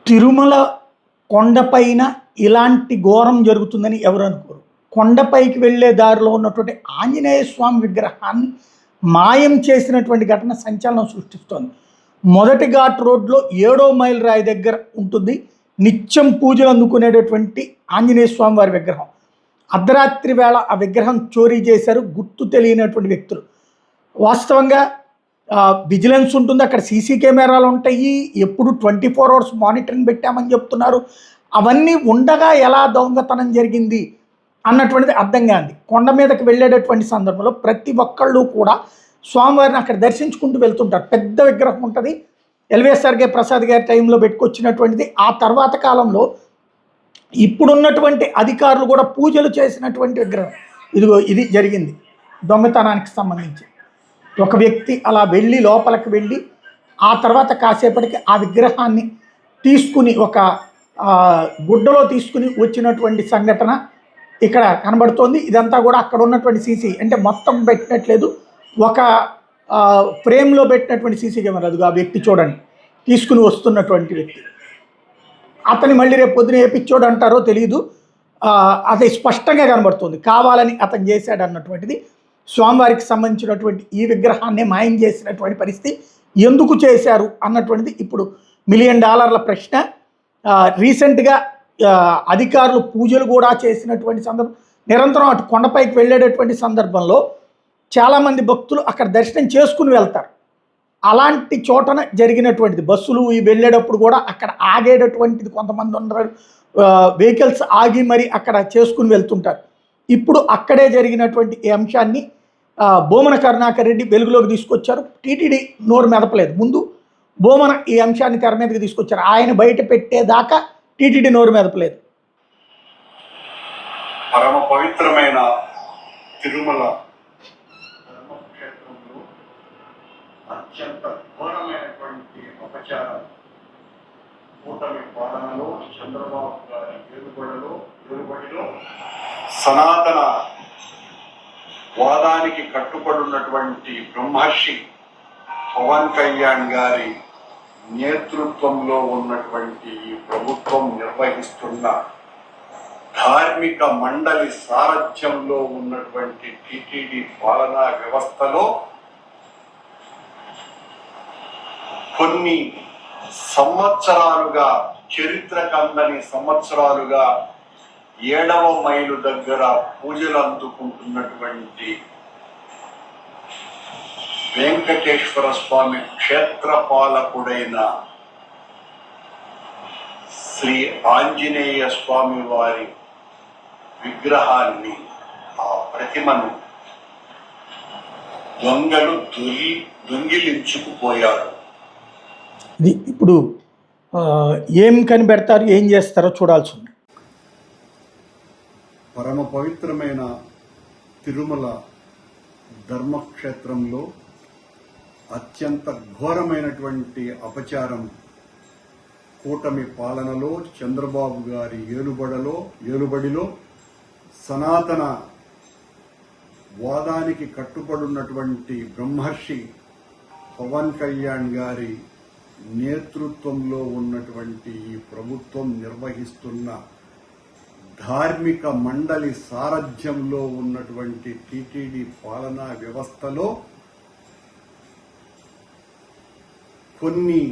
తిరుమల కొండపైన ఇలాంటి ఘోరం జరుగుతుందని ఎవరు అనుకోరు. కొండపైకి వెళ్ళే దారిలో ఉన్నటువంటి ఆంజనేయ స్వామి విగ్రహాన్ని మాయం చేసినటువంటి ఘటన సంచలనం సృష్టిస్తోంది. మొదటి ఘాట్ రోడ్లో 7వ మైల్ రాయి దగ్గర ఉంటుంది నిత్యం పూజలు అందుకునేటటువంటి ఆంజనేయ స్వామి వారి విగ్రహం. అర్ధరాత్రి వేళ ఆ విగ్రహం చోరీ చేశారు గుర్తు తెలియనటువంటి వ్యక్తులు. వాస్తవంగా విజిలెన్స్ ఉంటుంది, అక్కడ సీసీ కెమెరాలు ఉంటాయి, ఎప్పుడు 24 hours మానిటరింగ్ పెట్టామని చెప్తున్నారు. అవన్నీ ఉండగా ఎలా దొంగతనం జరిగింది అన్నటువంటిది అర్థం కాదు. కొండ మీదకి వెళ్ళేటటువంటి సందర్భంలో ప్రతి ఒక్కళ్ళు కూడా స్వామివారిని అక్కడ దర్శించుకుంటూ వెళ్తుంటారు. పెద్ద విగ్రహం ఉంటుంది, ఎల్వేఎస్ఆర్కే ప్రసాద్ గారి టైంలో పెట్టుకొచ్చినటువంటిది. ఆ తర్వాత కాలంలో ఇప్పుడున్నటువంటి అధికారులు కూడా పూజలు చేసినటువంటి విగ్రహం. ఇది జరిగింది దొంగతనానికి సంబంధించి. ఒక వ్యక్తి అలా వెళ్ళి లోపలికి వెళ్ళి ఆ తర్వాత కాసేపటికి ఆ విగ్రహాన్ని తీసుకుని ఒక గుడ్డలో తీసుకుని వచ్చినటువంటి సంఘటన ఇక్కడ కనబడుతోంది. ఇదంతా కూడా అక్కడ ఉన్నటువంటి సీసీ అంటే మొత్తం పెట్టినట్లేదు, ఒక ఫ్రేమ్లో పెట్టినటువంటి సీసీ కెమెరా. అది ఆ వ్యక్తి చూడండి, తీసుకుని వస్తున్నటువంటి వ్యక్తి. అతని మళ్ళీ రేపు పొద్దున ఏ పిచ్చోడు అంటారో తెలియదు, అది స్పష్టంగా కనబడుతుంది కావాలని అతను చేశాడు అన్నటువంటిది. స్వామివారికి సంబంధించినటువంటి ఈ విగ్రహాన్ని మాయం చేసినటువంటి పరిస్థితి ఎందుకు చేశారు అన్నటువంటిది ఇప్పుడు $1 మిలియన్ ప్రశ్న. రీసెంట్గా అధికారులు పూజలు కూడా చేసినటువంటి సందర్భం, నిరంతరం అటు కొండపైకి వెళ్ళేటటువంటి సందర్భంలో చాలామంది భక్తులు అక్కడ దర్శనం చేసుకుని వెళ్తారు. అలాంటి చోటన జరిగినటువంటిది. బస్సులు వెళ్ళేటప్పుడు కూడా అక్కడ ఆగేటటువంటిది, కొంతమంది ఉన్నారు వెహికల్స్ ఆగి మరి అక్కడ చేసుకుని వెళ్తుంటారు. ఇప్పుడు అక్కడే జరిగినటువంటి ఈ అంశాన్ని బోమన కరుణాకర్ రెడ్డి వెలుగులోకి తీసుకొచ్చారు. టీటీడీ నోరు మెదపలేదు. ముందు బోమన ఈ అంశాన్ని తెర మీదకి తీసుకొచ్చారు. ఆయన బయట పెట్టేదాకా టీటీడీ నోరు మెదపలేదు. పరమ పవిత్రమైన తిరుమల ధర్మక్షేత్రంలో అత్యంత ఘోరమైనటువంటి అపచారం కూటమి పాలనలో చంద్రబాబు గారి ఏలుబడిలో సనాతన వాదానికి కట్టుబడినటువంటి బ్రహ్మర్షి పవన్ కళ్యాణ్ గారి నేతృత్వంలో ఉన్నటువంటి ఈ ప్రభుత్వం నిర్వహిస్తున్న ధార్మిక మండలి సారథ్యంలో ఉన్నటువంటి టీటీడీ పాలనా వ్యవస్థలో కొన్ని సంవత్సరాలుగా, చరిత్రకందని సంవత్సరాలుగా 7వ మైలు దగ్గర పూజలు అందుకుంటున్నటువంటి వెంకటేశ్వర స్వామి క్షేత్రపాలకుడైన శ్రీ ఆంజనేయ స్వామి వారి విగ్రహాన్ని, ఆ ప్రతిమను దొంగలు దొంగిలించుకుపోయారు. ఇది ఇప్పుడు ఏం కనిపెడతారు, ఏం చేస్తారో చూడాల్సి ఉంది. పరమ పవిత్రమైన తిరుమల ధర్మక్షేత్రంలో అత్యంత ఘోరమైనటువంటి అపచారం కూటమి పాలనలో చంద్రబాబు గారి ఏలుబడిలో సనాతన వాదానికి కట్టుబడినటువంటి బ్రహ్మర్షి పవన్ కళ్యాణ్ గారి నేతృత్వంలో ఉన్నటువంటి ఈ ప్రభుత్వం నిర్వహిస్తున్న ధార్మిక మండలి సారథ్యంలో ఉన్నటువంటి టీటీడీ పాలనా వ్యవస్థలో కొన్ని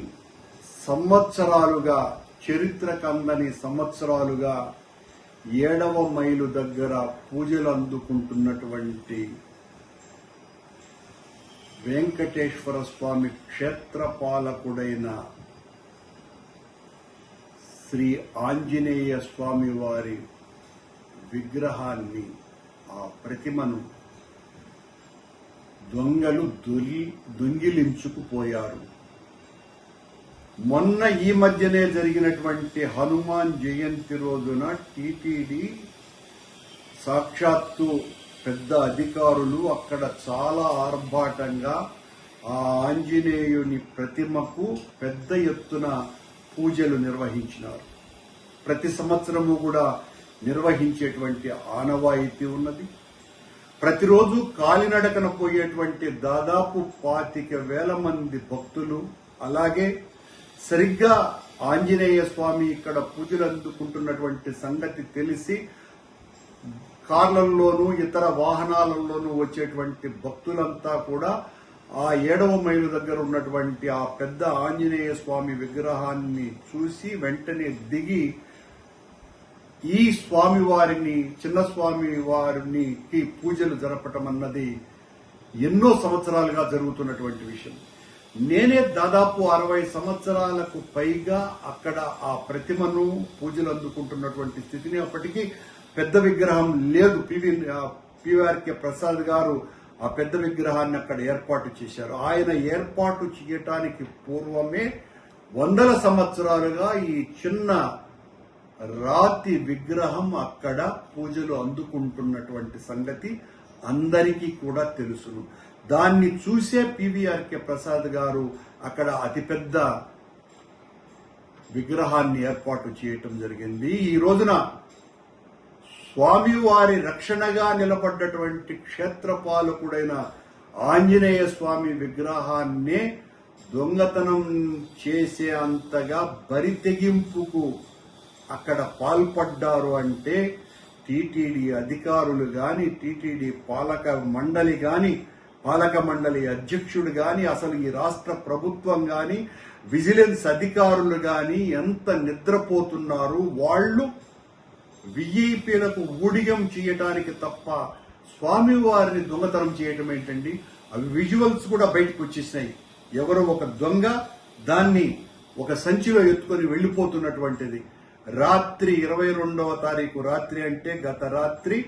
సంవత్సరాలుగా, చరిత్రకందని సంవత్సరాలుగా 7వ మైలు దగ్గర పూజలు అందుకుంటున్నటువంటి వెంకటేశ్వర స్వామి క్షేత్రపాలకుడైన శ్రీ ఆంజనేయ స్వామి వారి విగ్రహాన్ని, ఆ ప్రతిమను దొంగలు దొంగిలించుకుపోయారు. మొన్న ఈ మధ్యనే జరిగినటువంటి హనుమాన్ జయంతి రోజున టీటీడీ సాక్షాత్తు పెద్ద అధికారులు అక్కడ చాలా ఆర్భాటంగా ఆ ఆంజనేయుని ప్రతిమకు పెద్ద ఎత్తున పూజలు నిర్వహించినారు. ప్రతి సంవత్సరము కూడా నిర్వహించేటువంటి ఆనవాయితీ ఉన్నది. ప్రతిరోజు కాలినడకన పోయేటువంటి దాదాపు 25,000 మంది భక్తులు, అలాగే సరిగ్గా ఆంజనేయ స్వామి ఇక్కడ పూజలు అందుకుంటున్నటువంటి సంగతి తెలిసి కార్లలోనూ ఇతర వాహనాలలోనూ వచ్చేటువంటి భక్తులంతా కూడా ఆ 7వ మైలు దగ్గర ఉన్నటువంటి ఆ పెద్ద ఆంజనేయ స్వామి విగ్రహాన్ని చూసి వెంటనే దిగి ఈ స్వామి వారిని, చిన్న స్వామి వారికి పూజలు జరపటం అన్నది ఎన్నో సంవత్సరాలుగా జరుగుతున్నటువంటి విషయం. నేనే దాదాపు 60 సంవత్సరాలకు పైగా అక్కడ ఆ ప్రతిమను పూజలు అందుకుంటున్నటువంటి స్థితిని, అప్పటికీ పెద్ద విగ్రహం లేదు. పివిఆర్కే ప్రసాద్ గారు ఆ పెద్ద విగ్రహాన్ని అక్కడ ఏర్పాటు చేశారు. ఆయన ఏర్పాటు చేయటానికి పూర్వమే వందల సంవత్సరాలుగా ఈ చిన్న రాతి విగ్రహం అక్కడ పూజలు అందుకుంటున్నటువంటి సంగతి అందరికీ కూడా తెలుసును. దాన్ని చూసే పివిఆర్కే ప్రసాద్ గారు అక్కడ అతిపెద్ద విగ్రహాన్ని ఏర్పాటు చేయటం జరిగింది. ఈ రోజున స్వామివారి రక్షణగా నిలబడ్డటువంటి క్షేత్రపాలకుడైన ఆంజనేయ స్వామి విగ్రహాన్నే దొంగతనం చేసే అంతగా బరితెగింపుకు అక్కడ పాల్పడ్డారు అంటే టీటీడీ అధికారులు గాని, టీటీడీ పాలక మండలి అధ్యక్షుడు గాని, అసలు ఈ రాష్ట్ర ప్రభుత్వం గాని, విజిలెన్స్ అధికారులు గాని ఎంత నిద్రపోతున్నారు. వాళ్ళు విఐపీలకు ఊడిగం చేయటానికి తప్ప స్వామివారిని దొంగతనం చేయటం ఏంటండి? అవి విజువల్స్ కూడా బయటకు వచ్చేసినాయి. ఎవరో ఒక దొంగ దాన్ని ఒక సంచిలో ఎత్తుకొని వెళ్లిపోతున్నటువంటిది. రాత్రి 22వ తారీఖు రాత్రి అంటే గత రాత్రి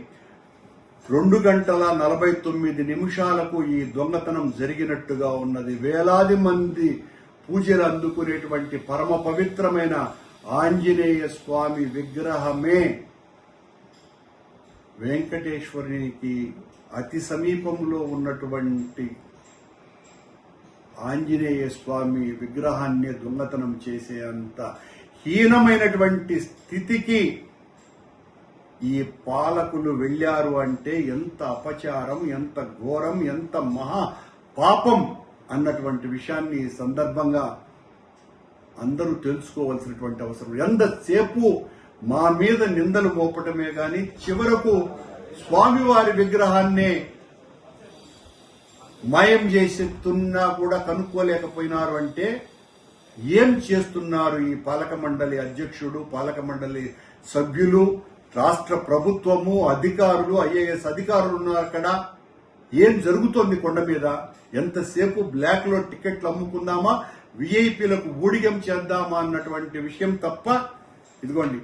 2:49 ఈ దొంగతనం జరిగినట్టుగా ఉన్నది. వేలాది మంది పూజలు అందుకునేటువంటి పరమ పవిత్రమైన ఆంజనేయ స్వామి విగ్రహమే వెంకటేశ్వరునికి అతి సమీపంలో ఉన్నటువంటి ఆంజనేయ స్వామి విగ్రహాన్ని దొంగతనం చేసే అంత హీనమైనటువంటి స్థితికి ఈ పాలకులు వెళ్లారు అంటే ఎంత అపచారం, ఎంత ఘోరం, ఎంత మహా పాపం అన్నటువంటి విషయాన్ని ఈ సందర్భంగా అందరూ తెలుసుకోవాల్సినటువంటి అవసరం. ఎంతసేపు మా మీద నిందలు మోపటమే గాని చివరకు స్వామివారి విగ్రహాన్నే మాయం చేస్తున్నా కూడా కనుక్కోలేకపోయినారు అంటే ఏం చేస్తున్నారు ఈ పాలక మండలి అధ్యక్షుడు, పాలక మండలి సభ్యులు, రాష్ట్ర ప్రభుత్వము, అధికారులు, ఐఏఎస్ అధికారులు ఉన్నారు అక్కడ. ఏం జరుగుతోంది కొండ మీద? ఎంతసేపు బ్లాక్ లో టికెట్లు అమ్ముకుందామా, విఐపీలకు ఊడిగం చేద్దామా అన్నటువంటి విషయం తప్ప. ఇదిగోండి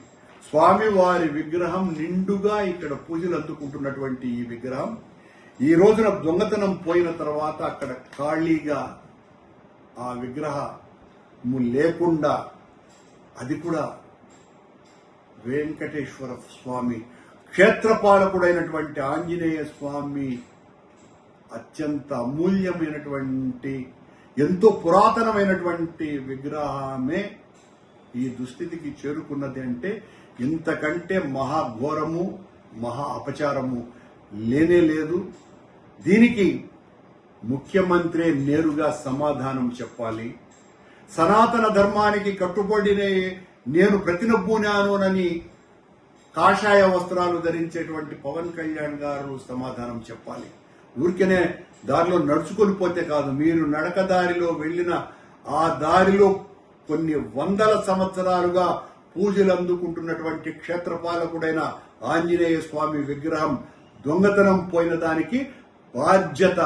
స్వామివారి విగ్రహం నిండుగా ఇక్కడ పూజలు అందుకుంటున్నటువంటి ఈ విగ్రహం ఈ రోజున దొంగతనం పోయిన తర్వాత అక్కడ ఖాళీగా ఆ విగ్రహము లేకుండా, అది కూడా వెంకటేశ్వర స్వామి క్షేత్రపాలకుడైనటువంటి ఆంజనేయ స్వామి అత్యంత అమూల్యమైనటువంటి ఎంతో పురాతనమైనటువంటి విగ్రహమే ఈ దుస్థితికి చేరుకున్నది అంటే ఇంతకంటే మహాఘోరము, మహా అపచారము లేనే లేదు. దీనికి ముఖ్యమంత్రి నేరుగా సమాధానం చెప్పాలి. సనాతన ధర్మానికి కట్టుబడి నేను ప్రతినబూనానని కాషాయ వస్త్రాలు ధరించేటువంటి పవన్ కళ్యాణ్ గారు సమాధానం చెప్పాలి. ఊరికేనే దారిలో నడుచుకొని పోతే కాదు, మీరు నడక దారిలో వెళ్లిన ఆ దారిలో కొన్ని వందల సంవత్సరాలుగా పూజలు అందుకుంటున్నటువంటి క్షేత్రపాలకుడైన ఆంజనేయ స్వామి విగ్రహం దొంగతనం పోయిన దానికి బాధ్యత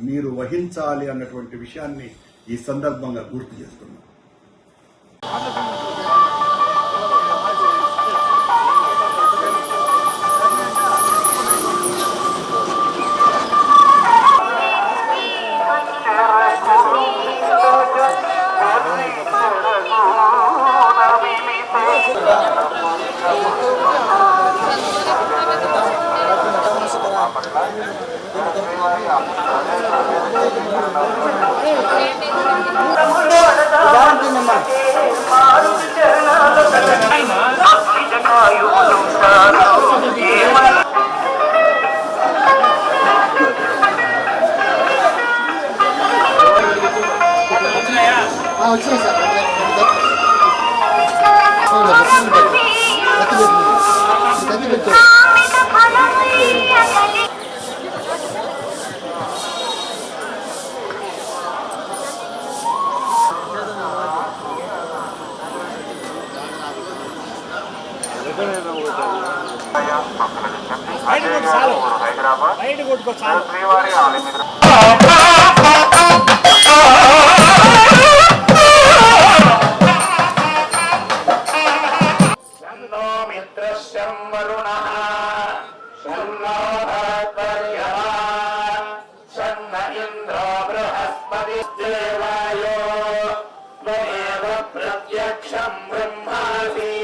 మీరు వహించాలి అన్నటువంటి విషయాన్ని ఈ సందర్భంగా గుర్తు చేస్తున్నాం. प्रत्यक्षं ब्रह्मासि